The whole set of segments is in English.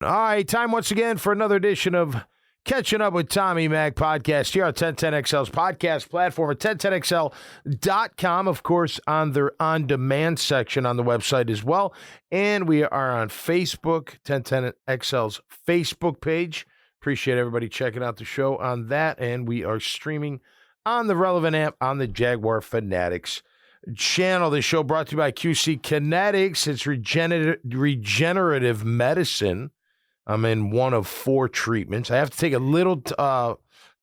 All right, time once again for another edition of Catching Up with Tommy Mac podcast here on 1010XL's podcast platform at 1010XL.com, of course, on their on-demand section on the website as well. And we are on Facebook, 1010XL's Facebook page. Appreciate everybody checking out the show on that. And we are streaming on the relevant app on the Jaguar Fanatics channel. The show brought to you by QC Kinetics. It's regenerative medicine. I'm in one of 4 treatments. I have to take a little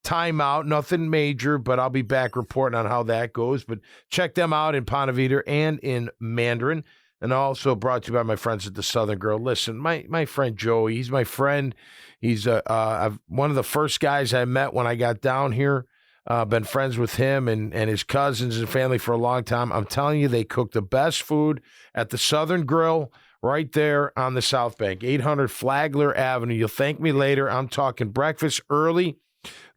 time out, nothing major, but I'll be back reporting on how that goes. But check them out in Ponte Vedra and in Mandarin. And also brought to you by my friends at the Southern Grill. Listen, my friend Joey, he's my friend. He's one of the first guys I met when I got down here. Been friends with him and his cousins and family for a long time. I'm telling you, they cook the best food at the Southern Grill right there on the South Bank, 800 Flagler Avenue. You'll thank me later. I'm talking breakfast early,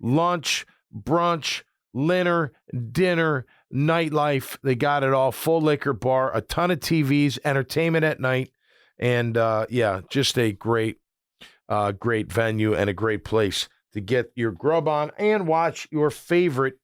lunch, brunch, dinner, nightlife. They got it all. Full liquor bar, a ton of TVs, entertainment at night, and just a great venue and a great place to get your grub on and watch your favorite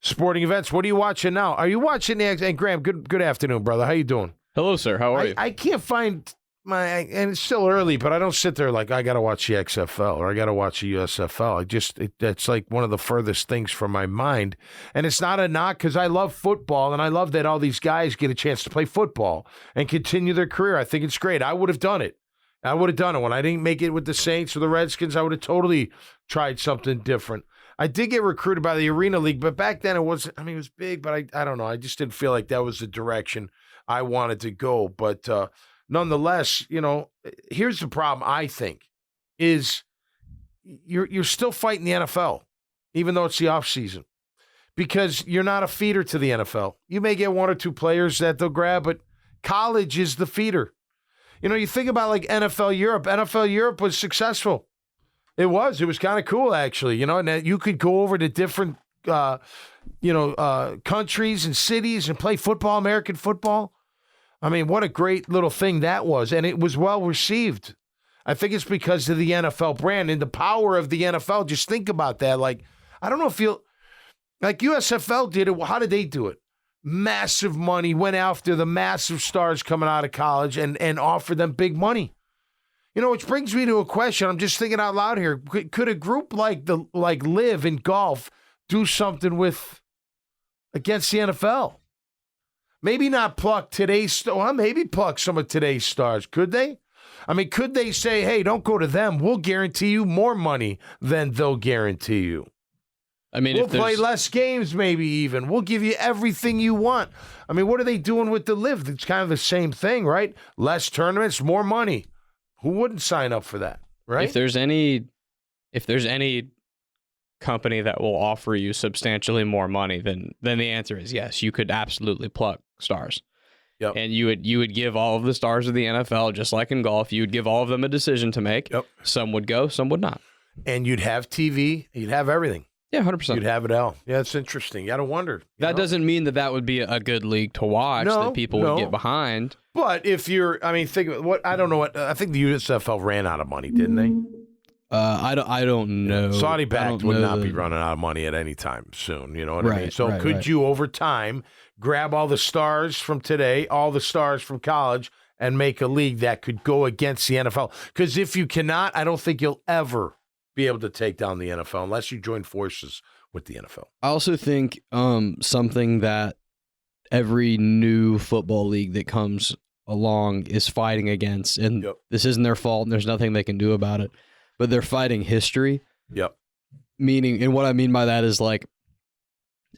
sporting events. What are you watching now? Are you watching the and Graham? Good afternoon, brother. How you doing? Hello, sir. How are you? I can't find and it's still early, but I don't sit there like I got to watch the XFL or I got to watch the USFL. That's like one of the furthest things from my mind. And it's not a knock because I love football and I love that all these guys get a chance to play football and continue their career. I think it's great. I would have done it. When I didn't make it with the Saints or the Redskins. I would have totally tried something different. I did get recruited by the Arena League, but back then it wasn't. I mean, it was big, but I don't know. I just didn't feel like that was the direction I wanted to go. But nonetheless, here's the problem. I think is you're still fighting the NFL, even though it's the off season, because you're not a feeder to the NFL. You may get 1 or 2 players that they'll grab, but college is the feeder. You think about like NFL Europe. NFL Europe was successful. It was kind of cool, actually, and that you could go over to different, countries and cities and play football, American football. I mean, what a great little thing that was. And it was well received. I think it's because of the NFL brand and the power of the NFL. Just think about that. Like, I don't know if like USFL did it. How did they do it? Massive money, went after the massive stars coming out of college and offered them big money. Which brings me to a question. I'm just thinking out loud here. Could a group like Live in golf do something against the NFL? Maybe not pluck today's maybe pluck some of today's stars. Could they? I mean, could they say, hey, don't go to them. We'll guarantee you more money than they'll guarantee you. I mean, we'll play less games, maybe even. We'll give you everything you want. I mean, what are they doing with the Live? It's kind of the same thing, right? Less tournaments, more money. Who wouldn't sign up for that, right? If there's any company that will offer you substantially more money, then the answer is yes. You could absolutely pluck stars. Yep. And you would give all of the stars of the NFL, just like in golf, you would give all of them a decision to make. Yep. Some would go, some would not. And you'd have TV, you'd have everything. Yeah, 100%. You'd have it all. Yeah, it's interesting. You got to wonder. That doesn't mean that would be a good league to watch, that people would get behind. But if think of what, I don't know what, I think the USFL ran out of money, didn't they? I don't know. Saudi backed would not be running out of money at any time soon. You know what I mean? So could you over time grab all the stars from today, all the stars from college, and make a league that could go against the NFL? Because if you cannot, I don't think you'll ever be able to take down the NFL unless you join forces with the NFL. I also think something that every new football league that comes along is fighting against, and this isn't their fault, and there's nothing they can do about it, but they're fighting history. Yep. Meaning, and what I mean by that is, like,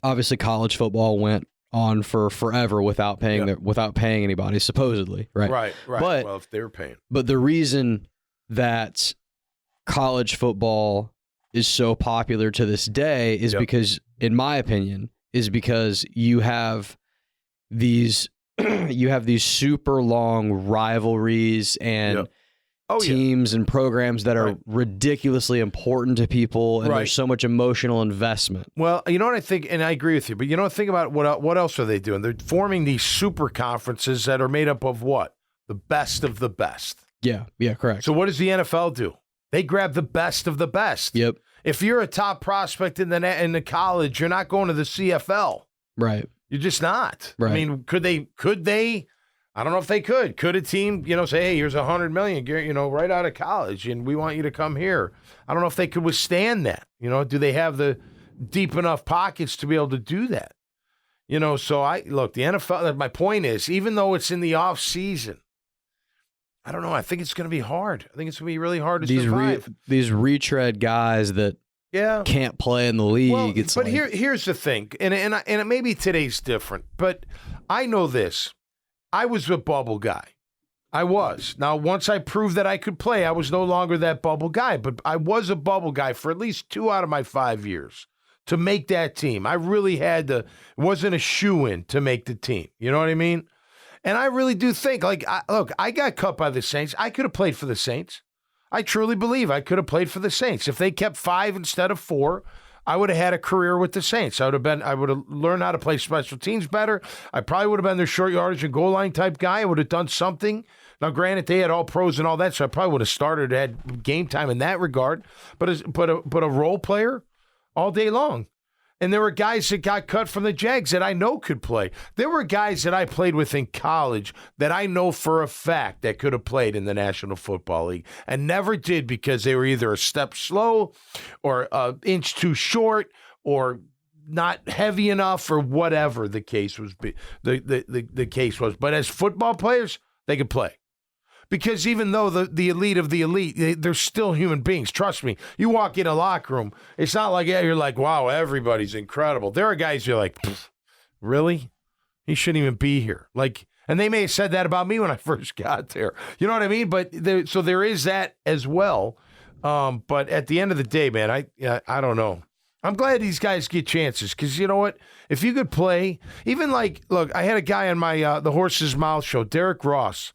obviously college football went on for forever without paying anybody, supposedly, right? Right. But, well, if they were paying. But the reason that college football is so popular to this day is because, in my opinion, you have these super long rivalries and teams and programs that are ridiculously important to people, and there's so much emotional investment. Well, you know what I think, and I agree with you, but think about what else are they doing? They're forming these super conferences that are made up of what? The best of the best. Yeah, correct. So what does the NFL do? They grab the best of the best. Yep. If you're a top prospect in the college, you're not going to the CFL. Right. You're just not. Right. I mean, could they? I don't know if they could. Could a team, say, hey, here's $100 million, right out of college, and we want you to come here? I don't know if they could withstand that. Do they have the deep enough pockets to be able to do that? So the NFL, my point is, even though it's in the off season, I don't know. I think it's going to be hard. I think it's going to be really hard to survive. These retread guys that can't play in the league. Well, here's the thing, and maybe today's different, but I know this. I was a bubble guy. I was. Now, once I proved that I could play, I was no longer that bubble guy, but I was a bubble guy for at least 2 out of my 5 years to make that team. I really had to, it wasn't a shoo-in to make the team. You know what I mean? And I really do think, I got cut by the Saints. I could have played for the Saints. I truly believe I could have played for the Saints. If they kept 5 instead of 4, I would have had a career with the Saints. I would have learned how to play special teams better. I probably would have been their short yardage and goal line type guy. I would have done something. Now, granted, they had all pros and all that, so I probably would have started, had game time in that regard. But a role player all day long. And there were guys that got cut from the Jags that I know could play. There were guys that I played with in college that I know for a fact that could have played in the National Football League and never did because they were either a step slow or an inch too short or not heavy enough or whatever the case was. The case was. But as football players, they could play. Because even though the elite of the elite, they're still human beings. Trust me. You walk in a locker room, it's not like, you're like, wow, everybody's incredible. There are guys you're like, really? He shouldn't even be here. And they may have said that about me when I first got there. You know what I mean? But so there is that as well. But at the end of the day, man, I don't know. I'm glad these guys get chances because you know what? If you could play, even look, I had a guy on my The Horse's Mouth show, Derek Ross.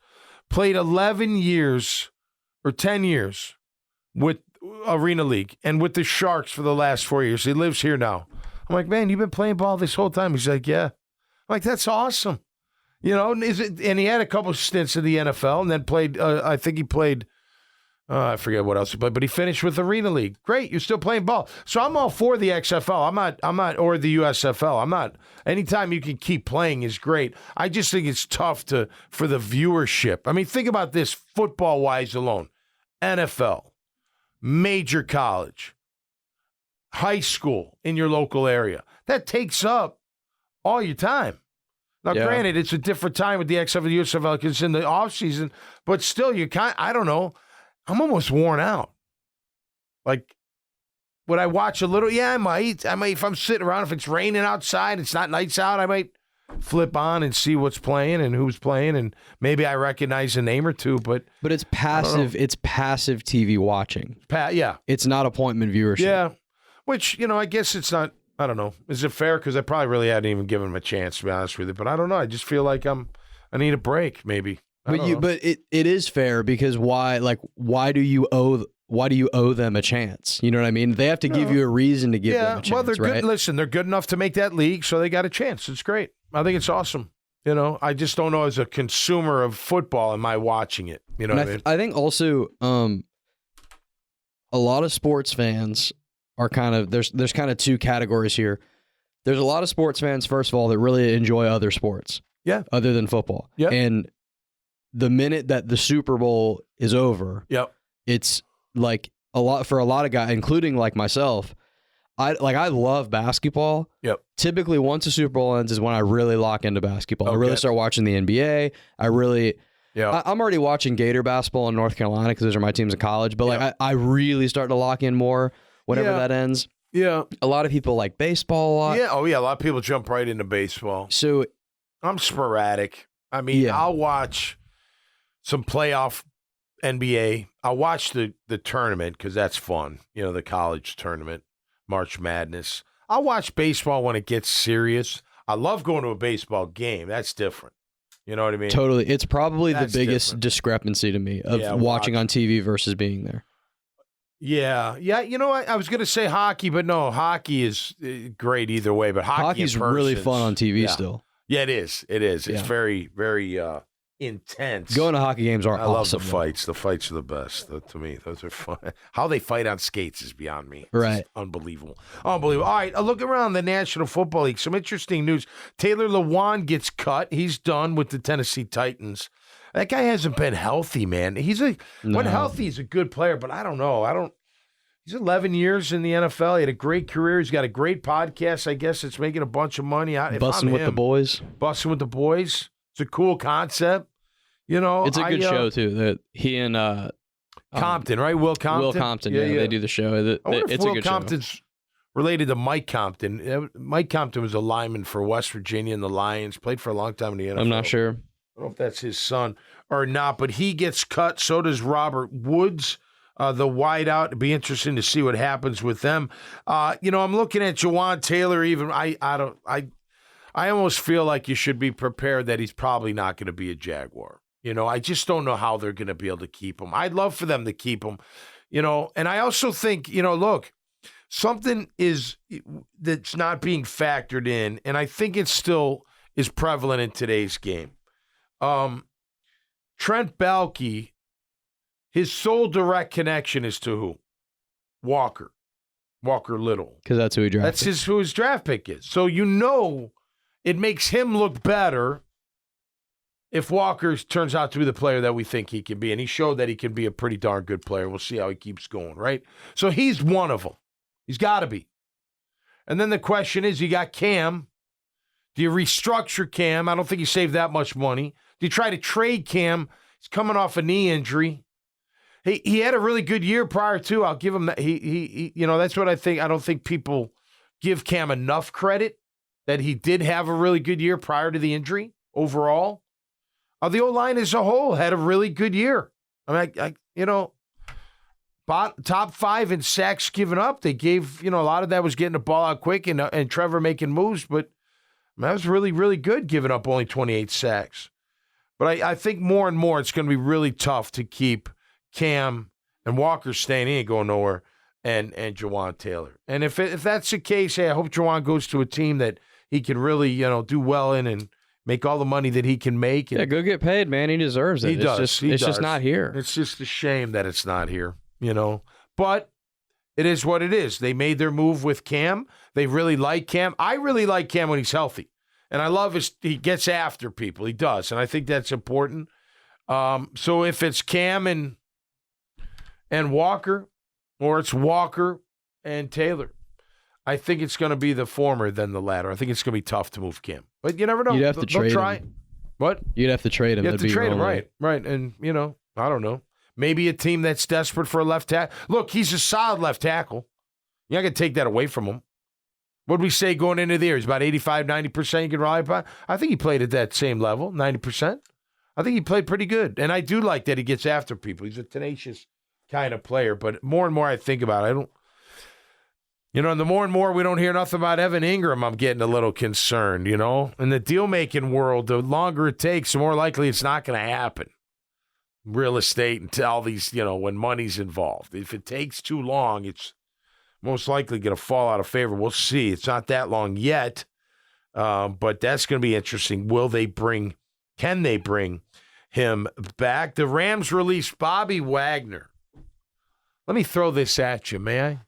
Played 11 years or 10 years with Arena League and with the Sharks for the last 4 years. He lives here now. I'm like, man, you've been playing ball this whole time. He's like, yeah. I'm like, that's awesome. And he had a couple stints in the NFL and then played, I think he played, I forget what else he played, but he finished with Arena League. Great, you're still playing ball. So I'm all for the XFL. I'm not, or the USFL. I'm not. Anytime you can keep playing is great. I just think it's tough for the viewership. I mean, think about this football-wise alone. NFL, major college, high school in your local area. That takes up all your time. Now, granted, it's a different time with the XFL and USFL because it's in the offseason, but still, I don't know. I'm almost worn out. Would I watch a little? Yeah, I might. If I'm sitting around, if it's raining outside, it's not nights out, I might flip on and see what's playing and who's playing, and maybe I recognize a name or two, but it's passive. It's passive TV watching. Yeah. It's not appointment viewership. Yeah, which, I guess it's not, I don't know. Is it fair? Because I probably really hadn't even given him a chance, to be honest with you, but I don't know. I just feel like I need a break, maybe. But it is fair because why do you owe them a chance? You know what I mean? They have to give you a reason to give them a chance. Well, they're right? good. Listen, they're good enough to make that league, so they got a chance. It's great. I think it's awesome. I just don't know as a consumer of football, am I watching it? You know what I mean? I think also a lot of sports fans are kind of there's kind of two categories here. There's a lot of sports fans, first of all, that really enjoy other sports. Yeah. Other than football. Yeah. And the minute that the Super Bowl is over, it's like a lot for a lot of guys, including like myself. I love basketball. Yep. Typically, once the Super Bowl ends is when I really lock into basketball. Okay. I really start watching the NBA. I'm already watching Gator basketball in North Carolina because those are my teams in college. But I really start to lock in more whenever that ends. Yeah. A lot of people like baseball a lot. Yeah. Oh yeah. A lot of people jump right into baseball. So I'm sporadic. I mean, I'll watch some playoff NBA. I'll watch the tournament because that's fun. The college tournament, March Madness. I'll watch baseball when it gets serious. I love going to a baseball game. That's different. You know what I mean? Totally. It's probably the biggest discrepancy to me of watching on TV versus being there. Yeah. Yeah. I was going to say hockey, but no, hockey is great either way. But hockey's really fun on TV still. Yeah, it is. It is. It's very, very intense. Going to hockey games are I awesome. love the fights. The fights are the best. To me, those are fun. How they fight on skates is beyond me. Right. It's unbelievable. Unbelievable. All right, a look around the National Football League. Some interesting news. Taylor Lewan gets cut. He's done with the Tennessee Titans. That guy hasn't been healthy, man. When healthy, he's a good player, but I don't know. He's 11 years in the NFL. He had a great career. He's got a great podcast. I guess it's making a bunch of money. Busting with the boys. Busting with the boys. It's a cool concept. You know, it's a good show too. That he and Compton, right? Will Compton. Will Compton. Yeah, they do the show. I wonder if it's Will a good Compton's show. related to Mike Compton. Mike Compton was a lineman for West Virginia and the Lions. Played for a long time in the NFL. I'm not sure. I don't know if that's his son or not, but he gets cut. So does Robert Woods, the wideout. It'd be interesting to see what happens with them. I'm looking at Jawan Taylor. Even I almost feel like you should be prepared that he's probably not going to be a Jaguar. I just don't know how they're going to be able to keep him. I'd love for them to keep him. And I also think, look, something that's not being factored in, and I think it still is prevalent in today's game. Trent Baalke, his sole direct connection is to who? Walker Little. Because that's who he drafted. That's who his draft pick is. So it makes him look better if Walker turns out to be the player that we think he can be. And he showed that he can be a pretty darn good player. We'll see how he keeps going, right? So he's one of them. He's got to be. And then the question is, you got Cam. Do you restructure Cam? I don't think you saved that much money. Do you try to trade Cam? He's coming off a knee injury. He had a really good year prior to. I'll give him that. He that's what I think. I don't think people give Cam enough credit that he did have a really good year prior to the injury overall. The O-line as a whole had a really good year. I top 5 in sacks given up. They gave, a lot of that was getting the ball out quick and Trevor making moves, but that was really, really good giving up only 28 sacks. But I think more and more it's going to be really tough to keep Cam and Walker staying. He ain't going nowhere, and Jawan Taylor. And if that's the case, hey, I hope Jawan goes to a team that he can really, do well in and make all the money that he can make. And go get paid, man. He deserves it. He does. It's just not here. It's just a shame that it's not here, But it is what it is. They made their move with Cam. They really like Cam. I really like Cam when he's healthy. And I love he gets after people. He does. And I think that's important. So if it's Cam and Walker, or it's Walker and Taylor, I think it's going to be the former than the latter. I think it's going to be tough to move Cam. But you never know. You'd have to trade him. What? You'd have to trade him. You have to trade him, right. And, I don't know. Maybe a team that's desperate for a left tackle. Look, he's a solid left tackle. You're not going to take that away from him. What did we say going into the year? He's about 85, 90% you can rely upon. I think he played at that same level, 90%. I think he played pretty good. And I do like that he gets after people. He's a tenacious kind of player. But more and more I think about it, and the more and more we don't hear nothing about Evan Ingram, I'm getting a little concerned, In the deal-making world, the longer it takes, the more likely it's not going to happen. Real estate and all these, when money's involved. If it takes too long, it's most likely going to fall out of favor. We'll see. It's not that long yet, but that's going to be interesting. Can they bring him back? The Rams released Bobby Wagner. Let me throw this at you, may I?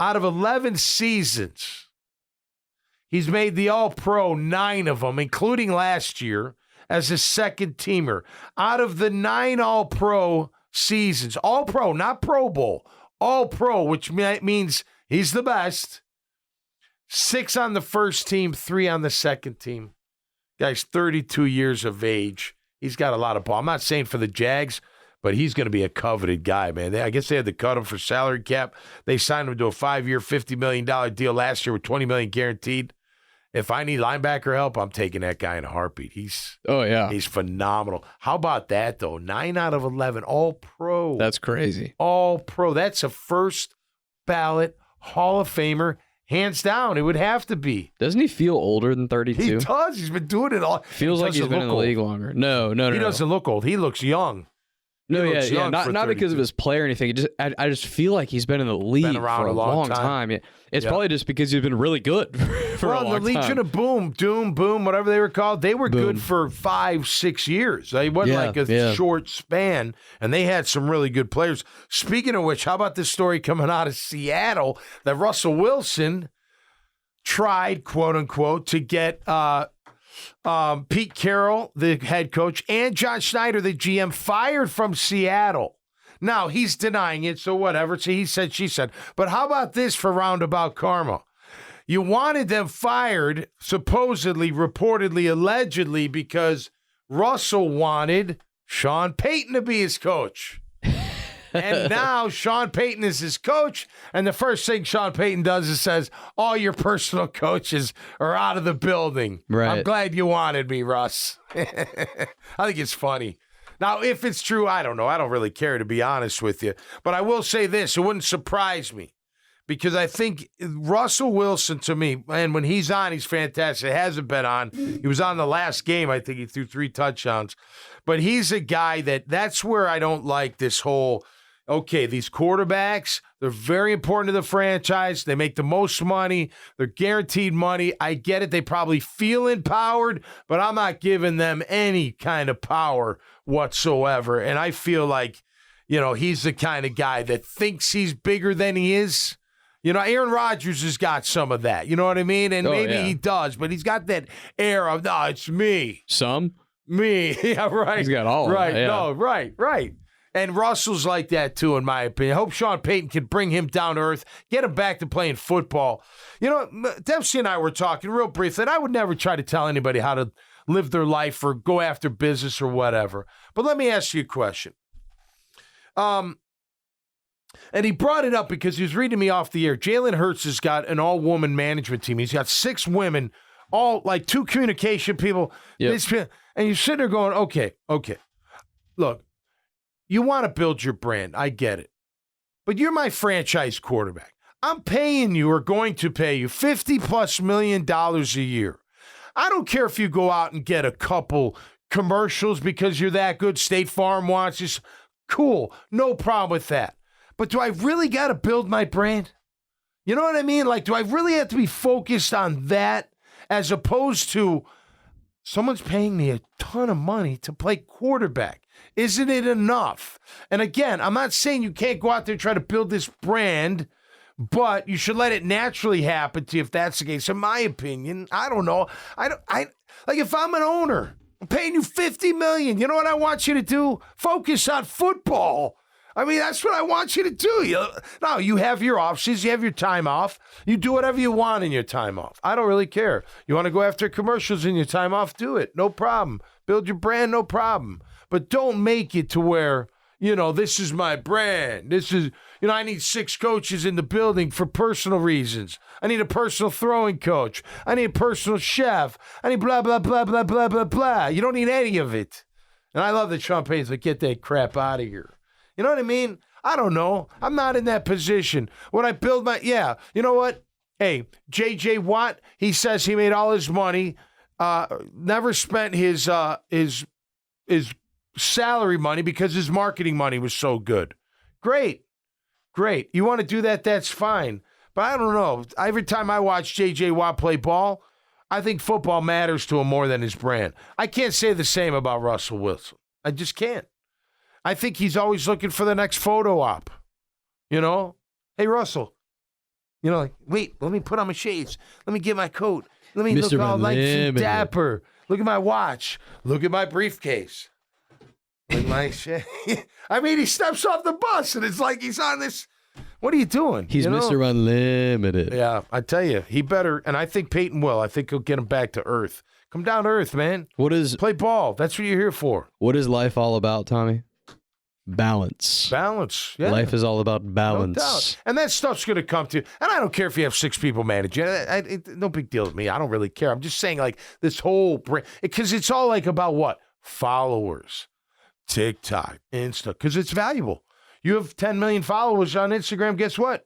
Out of 11 seasons, he's made the All-Pro 9 of them, including last year as a second teamer. Out of the 9 All-Pro seasons, All-Pro, not Pro Bowl, All-Pro, which means he's the best. 6 on the first team, 3 on the second team. Guy's 32 years of age. He's got a lot of ball. I'm not saying for the Jags, but he's going to be a coveted guy, man. I guess they had to cut him for salary cap. They signed him to a 5-year, $50 million deal last year with $20 million guaranteed. If I need linebacker help, I'm taking that guy in a heartbeat. He's phenomenal. How about that, though? 9 out of 11, All-Pro. That's crazy. All-Pro. That's a first ballot Hall of Famer, hands down. It would have to be. Doesn't he feel older than 32? He does. He's been doing it all. Feels like he's been in the league longer. No. He doesn't look old. He looks young. No, He looks young for not because 32. of his play or anything. I just feel like he's been in the league around for a long time. Yeah. It's probably just because he's been really good for a long time. The Legion of Boom, whatever they were called, they were good for 5-6 years. It wasn't like a short span, and they had some really good players. Speaking of which, how about this story coming out of Seattle that Russell Wilson tried, quote unquote, to get Pete Carroll, the head coach, and John Schneider, the GM, fired from Seattle. Now, he's denying it, so whatever. So he said, she said. But how about this for roundabout karma? You wanted them fired, supposedly, reportedly, allegedly, because Russell wanted Sean Payton to be his coach. And now Sean Payton is his coach, and the first thing Sean Payton does is says, all your personal coaches are out of the building. Right. I'm glad you wanted me, Russ. I think it's funny. Now, if it's true, I don't know. I don't really care, to be honest with you. But I will say this. It wouldn't surprise me because I think Russell Wilson, to me, and when he's on, he's fantastic. It hasn't been on. He was on the last game. I think he threw 3 touchdowns. But he's a guy that's where I don't like this whole, okay, these quarterbacks, they're very important to the franchise. They make the most money. They're guaranteed money. I get it. They probably feel empowered, but I'm not giving them any kind of power whatsoever. And I feel like, he's the kind of guy that thinks he's bigger than he is. Aaron Rodgers has got some of that. You know what I mean? And maybe he does, but he's got that air of, no, it's me. Me. Yeah, right. He's got all of it. Yeah. No, right. And Russell's like that, too, in my opinion. I hope Sean Payton can bring him down to earth, get him back to playing football. Dempsey and I were talking real briefly, and I would never try to tell anybody how to live their life or go after business or whatever. But let me ask you a question. And he brought it up because he was reading me off the air. Jalen Hurts has got an all-woman management team. He's got 6 women, all like 2 communication people. Yep. And you're sitting there going, okay. Look. You want to build your brand. I get it. But you're my franchise quarterback. I'm paying you or going to pay you $50+ million a year. I don't care if you go out and get a couple commercials because you're that good. State Farm wants you. Cool. No problem with that. But do I really got to build my brand? You know what I mean? Like, do I really have to be focused on that as opposed to someone's paying me a ton of money to play quarterback? Isn't it enough? And again, I'm not saying you can't go out there and try to build this brand, but you should let it naturally happen to you if that's the case. In my opinion, I don't know. Like if I'm an owner, I'm paying you $50 million. You know what I want you to do? Focus on football. I mean, that's what I want you to do. No, you have your offseason, you have your time off. You do whatever you want in your time off. I don't really care. You want to go after commercials in your time off? Do it. No problem. Build your brand, no problem. But don't make it to where, this is my brand. This is, I need 6 coaches in the building for personal reasons. I need a personal throwing coach. I need a personal chef. I need blah, blah, blah, blah, blah, blah, blah. You don't need any of it. And I love that Sean Payton's like, get that crap out of here. You know what I mean? I don't know. I'm not in that position. When I build you know what? Hey, J.J. Watt, he says he made all his money, never spent his salary money because his marketing money was so good. Great. You want to do that, that's fine. But I don't know. Every time I watch J.J. Watt play ball, I think football matters to him more than his brand. I can't say the same about Russell Wilson. I just can't. I think he's always looking for the next photo op. Hey, Russell. Wait, let me put on my shades. Let me get my coat. Let me look all nice and dapper. Look at my watch. Look at my briefcase. Look at my shit. I mean, he steps off the bus, and it's like he's on this. What are you doing? He's Mr. Unlimited. Yeah, I tell you, he better, and I think Peyton will. I think he'll get him back to earth. Come down to earth, man. Play ball. That's what you're here for. What is life all about, Tommy? Balance. Yeah. Life is all about balance. No doubt. And that stuff's going to come to you. And I don't care if you have 6 people managing. No big deal to me. I don't really care. I'm just saying, like, this whole brand, because it's all like about what? Followers. TikTok, Insta, because it's valuable. You have 10 million followers on Instagram. Guess what?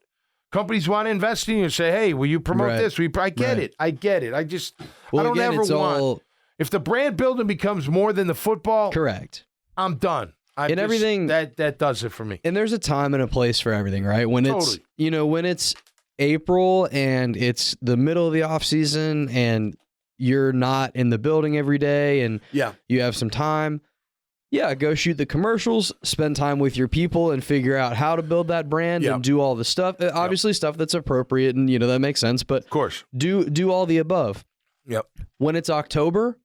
Companies want to invest in you and say, hey, will you promote this? I get it. I don't ever want. If the brand building becomes more than the football, correct. I'm done. everything that does it for me. And there's a time and a place for everything, right? When it's when it's April and it's the middle of the off season and you're not in the building every day and you have some time. Yeah, go shoot the commercials, spend time with your people and figure out how to build that brand and do all the stuff. Obviously stuff that's appropriate and that makes sense, but of course. Do all the above. Yep. When it's October,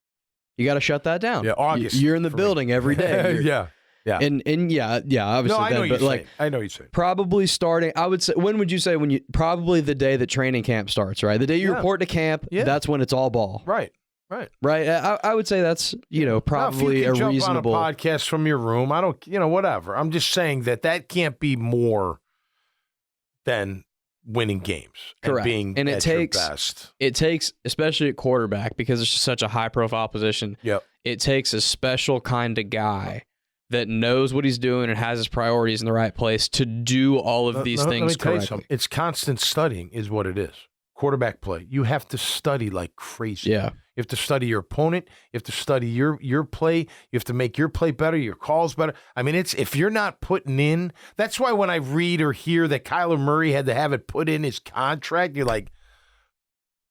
you got to shut that down. Yeah, August. You're in the building every day. Yeah. And obviously I know but like I know what you're saying. Probably starting, I would say, when would you say probably the day that training camp starts, right? The day you report to camp, that's when it's all ball. Right. I would say that's, probably now, if you can reasonable. jump on a podcast from your room, I don't, whatever. I'm just saying that can't be more than winning games. Correct. And it takes your best. It takes, especially at quarterback, because it's just such a high profile position. Yep. It takes a special kind of guy that knows what he's doing and has his priorities in the right place to do all of these things correctly. It's constant studying is what it is. Quarterback play. You have to study like crazy. Yeah. You have to study your opponent. You have to study your play. You have to make your play better, your calls better. I mean, if you're not putting in, that's why when I read or hear that Kyler Murray had to have it put in his contract, you're like,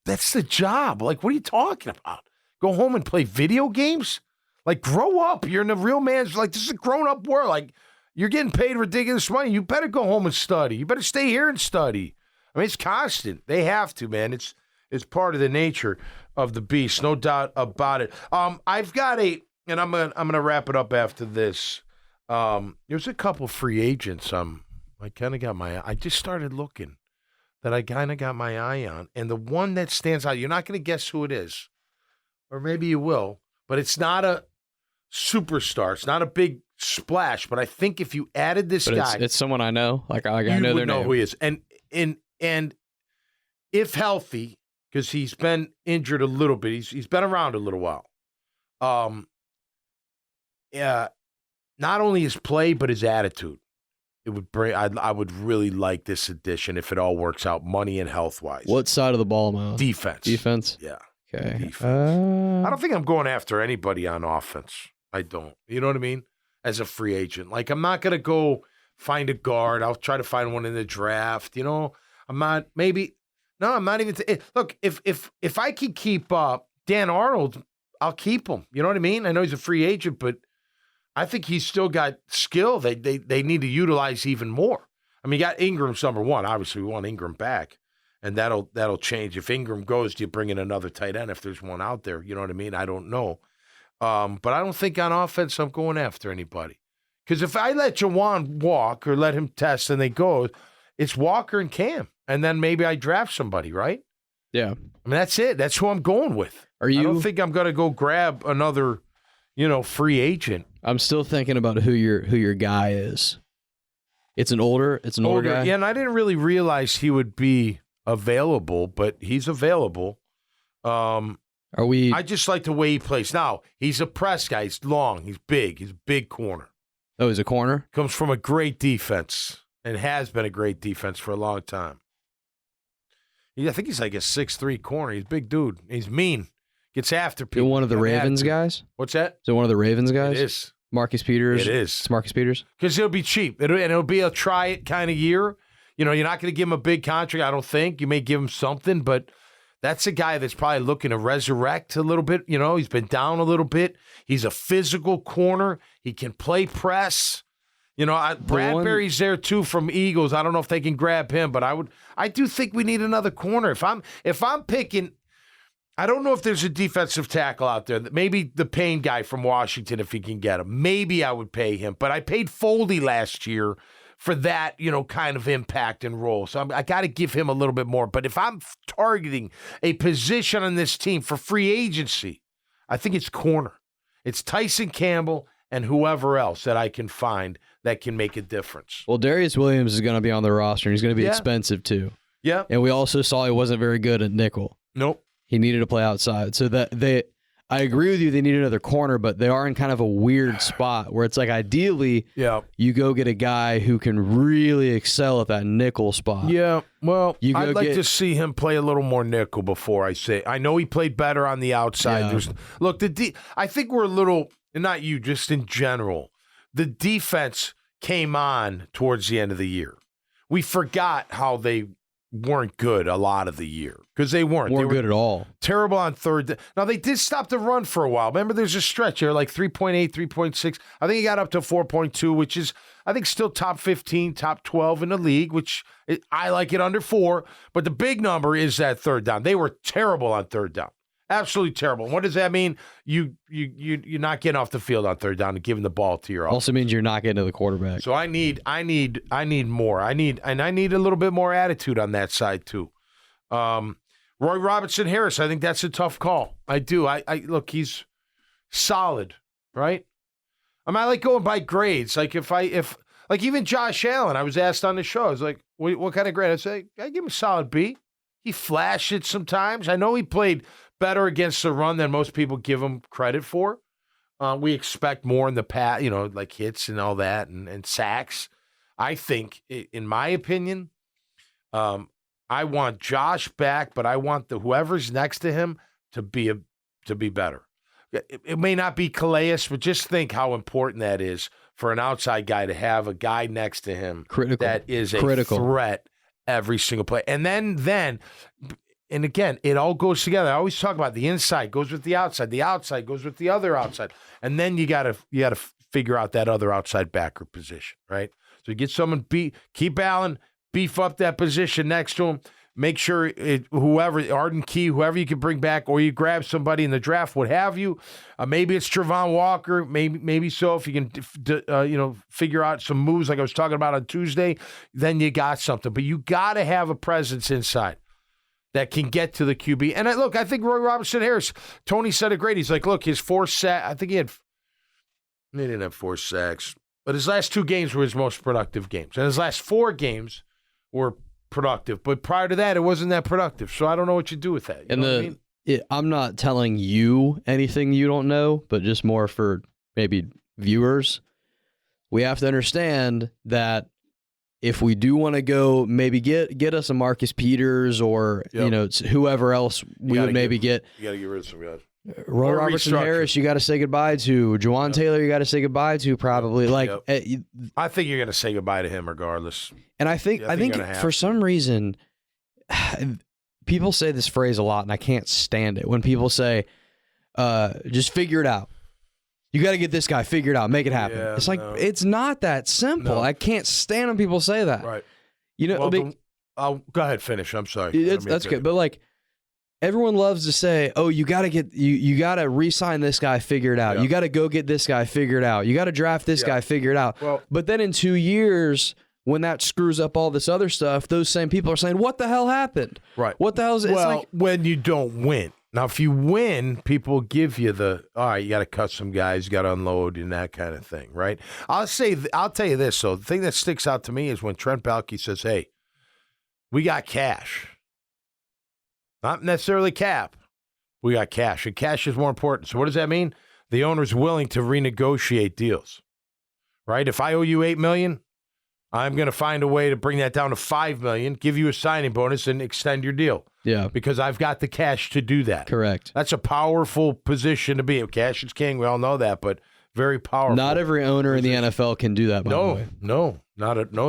that's the job. Like, what are you talking about? Go home and play video games? Like, grow up. You're in a real man's, like, this is a grown-up world. Like, you're getting paid ridiculous money. You better go home and study. You better stay here and study. I mean, it's constant. They have to, man. It's part of the nature of the beast, no doubt about it. I've got and I'm gonna wrap it up after this. There's a couple free agents. I just started looking that I kind of got my eye on, and the one that stands out, you're not gonna guess who it is, or maybe you will, but it's not a superstar. It's not a big splash, but I think if you added this guy, it's someone I know. Like I know their name. Who he is, and if healthy, because he's been injured a little bit, he's been around a little while. Not only his play but his attitude. It would bring. I would really like this addition if it all works out, money and health wise. What side of the ball am I on? Defense. Yeah. Okay. Defense. I don't think I'm going after anybody on offense. I don't. You know what I mean? As a free agent, like I'm not gonna go find a guard. I'll try to find one in the draft. I'm not. Maybe. No, I'm not even. Look, if I can keep up Dan Arnold, I'll keep him. You know what I mean? I know he's a free agent, but I think he's still got skill they need to utilize even more. I mean, you got Ingram's number one. Obviously, we want Ingram back, and that'll change. If Ingram goes, do you bring in another tight end if there's one out there? You know what I mean? I don't know. But I don't think on offense I'm going after anybody. Because if I let Jawan walk or let him test and they go, it's Walker and Cam. And then maybe I draft somebody, right? Yeah. I mean, that's it. That's who I'm going with. I don't think I'm going to go grab another, free agent. I'm still thinking about who your guy is. It's an older guy. Yeah, and I didn't really realize he would be available, but he's available. I just like the way he plays. Now, he's a press guy. He's long. He's big. He's a big corner. Oh, he's a corner? Comes from a great defense and has been a great defense for a long time. I think he's like a 6'3" corner. He's a big dude. He's mean. Gets after people. Is it one of the Ravens guys? What's that? Is it one of the Ravens guys? It is. Marcus Peters? It is. It's Marcus Peters? Because it'll be cheap. It'll be a try-it kind of year. You're not going to give him a big contract, I don't think. You may give him something, but that's a guy that's probably looking to resurrect a little bit. He's been down a little bit. He's a physical corner. He can play press. Bradbury's there too from Eagles. I don't know if they can grab him, but I do think we need another corner. If I'm picking, I don't know if there's a defensive tackle out there. Maybe the Payne guy from Washington, if he can get him. Maybe I would pay him. But I paid Foldy last year for that, kind of impact and role. So I got to give him a little bit more. But if I'm targeting a position on this team for free agency, I think it's corner. It's Tyson Campbell and whoever else that I can find that can make a difference. Well, Darius Williams is going to be on the roster, and he's going to be expensive too. Yeah. And we also saw he wasn't very good at nickel. Nope. He needed to play outside. So I agree with you, they need another corner, but they are in kind of a weird spot where it's like ideally you go get a guy who can really excel at that nickel spot. Yeah, well, I'd like to see him play a little more nickel before I say. I know he played better on the outside. Yeah. Look, I think we're a little, and not you, just in general, the defense came on towards the end of the year. We forgot how they weren't good a lot of the year because they weren't good at all. Terrible on third. Now, they did stop the run for a while. Remember, there's a stretch here, like 3.8, 3.6. I think he got up to 4.2, which is, I think, still top 15, top 12 in the league, which I like it under 4. But the big number is that third down. They were terrible on third down. Absolutely terrible. What does that mean? You're not getting off the field on third down and giving the ball to your offense. Also means you're not getting to the quarterback. So I need more. I need a little bit more attitude on that side too. Roy Robertson Harris, I think that's a tough call. I do. I look, he's solid, right? I like going by grades. Like if even Josh Allen, I was asked on the show, I was like, what kind of grade? I say, I give him a solid B. He flashed it sometimes. I know he played better against the run than most people give him credit for. We expect more in the pass, like hits and all that and sacks. I think, in my opinion, I want Josh back, but I want whoever's next to him to be better. It may not be Calais, but just think how important that is for an outside guy to have a guy next to him that is a threat every single play. And then. And again, it all goes together. I always talk about the inside goes with the outside goes with the other outside, and then you gotta figure out that other outside backer position, right? So you get someone keep Allen, beef up that position next to him. Make sure whoever Arden Key, whoever you can bring back, or you grab somebody in the draft, what have you. Maybe it's Travon Walker, maybe so. If you can, figure out some moves like I was talking about on Tuesday, then you got something. But you got to have a presence inside that can get to the QB. And I think Roy Robertson Harris, Tony said it great. He's like, look, his 4 sacks, I think he didn't have 4 sacks, but his last 2 games were his most productive games. And his last 4 games were productive. But prior to that, it wasn't that productive. So I don't know what you do with that. You know what I mean? I'm not telling you anything you don't know, but just more for maybe viewers. We have to understand that if we do want to go, maybe get us a Marcus Peters or whoever else we would maybe get. You got to get rid of some guys. Roy Robertson Harris, you got to say goodbye to. Juwan Taylor, you got to say goodbye to. Probably I think you're going to say goodbye to him regardless. And I think for some reason, people say this phrase a lot, and I can't stand it when people say, "Just figure it out." You got to get this guy figured out, make it happen. Yeah, it's like, it's not that simple. No. I can't stand when people say that. Right. Go ahead, finish. I'm sorry. That's good. But everyone loves to say, oh, you got to get, you got to re-sign this guy figured out. Yeah. You got to go get this guy figured out. You got to draft this guy figured out. Well, but then in 2 years, when that screws up all this other stuff, those same people are saying, what the hell happened? Right. What the hell is it? Well, when you don't win. Now, if you win, people give you all right, you got to cut some guys, you got to unload and that kind of thing, right? I'll tell you this, though. The thing that sticks out to me is when Trent Baalke says, hey, we got cash. Not necessarily cap. We got cash, and cash is more important. So what does that mean? The owner's willing to renegotiate deals, right? If I owe you $8 million, I'm going to find a way to bring that down to $5 million, give you a signing bonus, and extend your deal. Yeah. Because I've got the cash to do that. Correct. That's a powerful position to be. Cash is king. We all know that, but very powerful. Not every owner in the NFL can do that, by the way. No.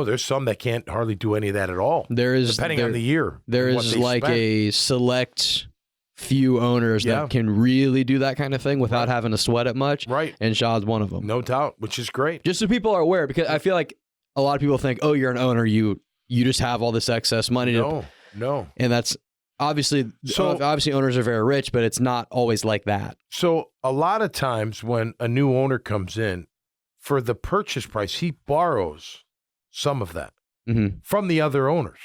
There's some that can't hardly do any of that at all. Depending on the year. There is a select few owners that can really do that kind of thing without having to sweat it much. Right. And Shaw's one of them. No doubt, which is great. Just so people are aware, because I feel like a lot of people think, oh, you're an owner, you just have all this excess money. No. And that's obviously owners are very rich, but it's not always like that. So a lot of times when a new owner comes in, for the purchase price, he borrows some of that from the other owners.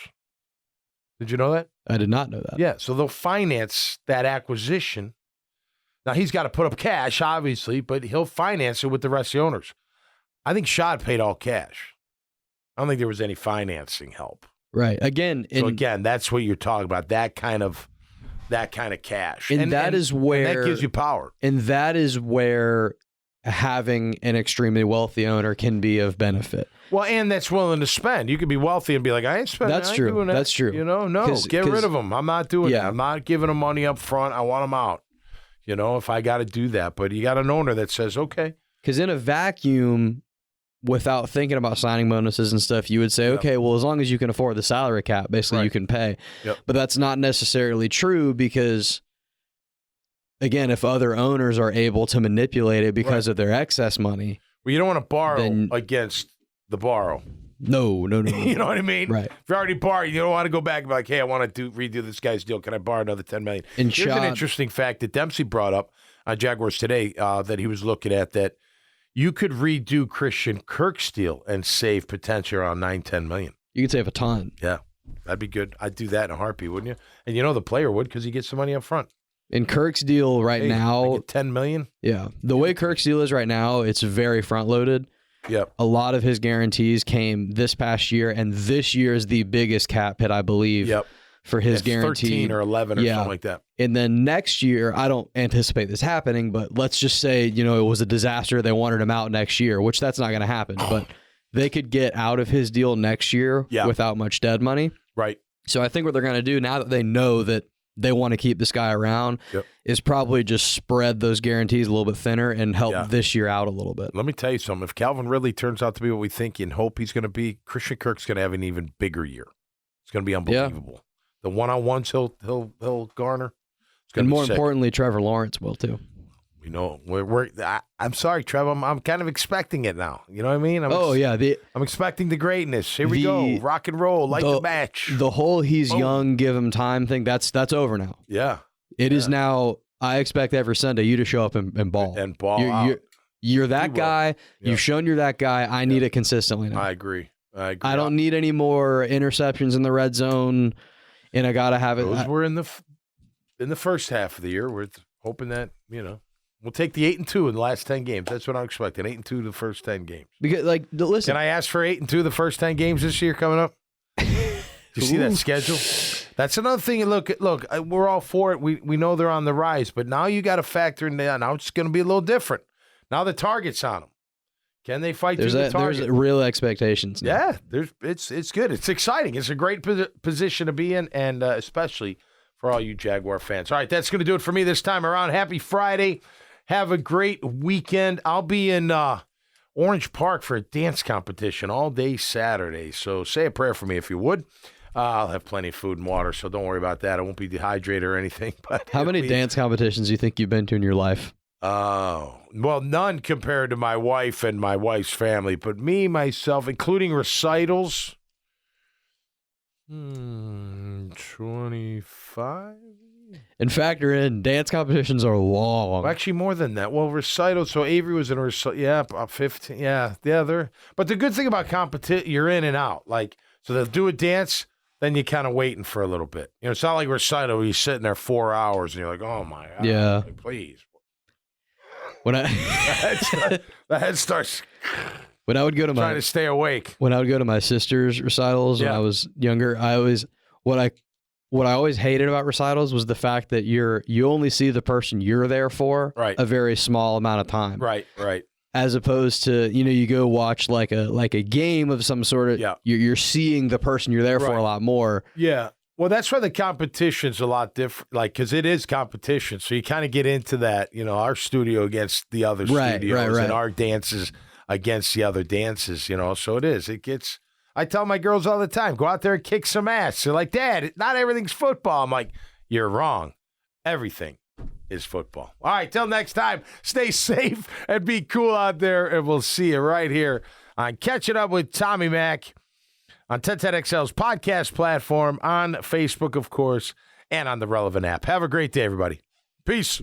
Did you know that? I did not know that. Yeah, so they'll finance that acquisition. Now, he's got to put up cash, obviously, but he'll finance it with the rest of the owners. I think Shad paid all cash. I don't think there was any financing help. Right. Again, that's what you're talking about. That kind of cash. And that gives you power. And that is where having an extremely wealthy owner can be of benefit. Well, and that's willing to spend. You could be wealthy and be like, I ain't spending. That's true. Doing that. That's true. Get rid of them. I'm not doing that. I'm not giving them money up front. I want them out. If I got to do that. But you got an owner that says, okay. Because in a vacuum, without thinking about signing bonuses and stuff, you would say, okay, well, as long as you can afford the salary cap, basically you can pay. Yep. But that's not necessarily true because, again, if other owners are able to manipulate it because of their excess money. Well, you don't want to borrow against the borrow. No. You know what I mean? Right. If you already borrowed, you don't want to go back and be like, hey, I want to redo this guy's deal. Can I borrow another $10 million? And here's an interesting fact that Dempsey brought up on Jaguars Today that he was looking at, that you could redo Christian Kirk's deal and save potentially around $9-10 million. You could save a ton. Yeah, that'd be good. I'd do that in a heartbeat, wouldn't you? And the player would, because he gets some money up front. In Kirk's deal now, I get $10 million. Yeah, the way Kirk's deal is right now, it's very front loaded. Yep. A lot of his guarantees came this past year, and this year is the biggest cap hit, I believe, for his guarantee. 13 or 11 or something like that. And then next year, I don't anticipate this happening, but let's just say, it was a disaster. They wanted him out next year, which that's not going to happen. But they could get out of his deal next year without much dead money. Right. So I think what they're going to do now that they know that they want to keep this guy around is probably just spread those guarantees a little bit thinner and help this year out a little bit. Let me tell you something. If Calvin Ridley turns out to be what we think and hope he's going to be, Christian Kirk's going to have an even bigger year. It's going to be unbelievable. The one-on-ones he'll garner. And more importantly, Trevor Lawrence will too. I'm sorry, Trevor. I'm kind of expecting it now. You know what I mean? I'm expecting the greatness. Here we go. Rock and roll. The match. The whole he's young, give him time thing, that's over now. Yeah. It is now. I expect every Sunday you to show up and ball. And ball out. You're that guy. Yeah. You've shown you're that guy. I need it consistently now. I agree. I don't need any more interceptions in the red zone, and I got to have it. Those were in the first half of the year. We're hoping that, we'll take the 8-2 in the last 10 games. That's what I'm expecting. 8-2 the first 10 games. Because, listen. Can I ask for 8-2 the first 10 games this year coming up? Do you see that schedule? That's another thing. Look, we're all for it. We know they're on the rise, but now you got to factor in that. Now it's going to be a little different. Now the target's on them. Can they fight through the target? There's real expectations now. Yeah, it's good. It's exciting. It's a great position to be in, and especially for all you Jaguar fans. All right, that's going to do it for me this time around. Happy Friday. Have a great weekend. I'll be in Orange Park for a dance competition all day Saturday, so say a prayer for me if you would. I'll have plenty of food and water, so don't worry about that. I won't be dehydrated or anything. But how many dance competitions do you think you've been to in your life? Oh, well, none compared to my wife and my wife's family, but me, myself, including recitals, 25? And factor in, dance competitions are long. Well, actually, more than that. Well, recitals, so Avery was in a recital, about 15. Yeah, they're. But the good thing about competition, you're in and out. So they'll do a dance, then you're kind of waiting for a little bit. It's not like recital where you're sitting there 4 hours and you're like, oh, my God. Yeah. Please. When the head starts. When I would go to trying to stay awake. When I would go to my sister's recitals when I was younger, what I always hated about recitals was the fact that you only see the person you're there for a very small amount of time. Right. As opposed to, you go watch like a game of some sort of you're seeing the person you're there for a lot more. Yeah. Well, that's why the competition's a lot different, because it is competition. So you kind of get into that, our studio against the other studios and our dances against the other dances, So it is. It gets. I tell my girls all the time, go out there and kick some ass. They're like, Dad, not everything's football. I'm like, you're wrong. Everything is football. All right, till next time, stay safe and be cool out there, and we'll see you right here on Catching Up with Tommy Mac on 1010XL's podcast platform, on Facebook, of course, and on the relevant app. Have a great day, everybody. Peace.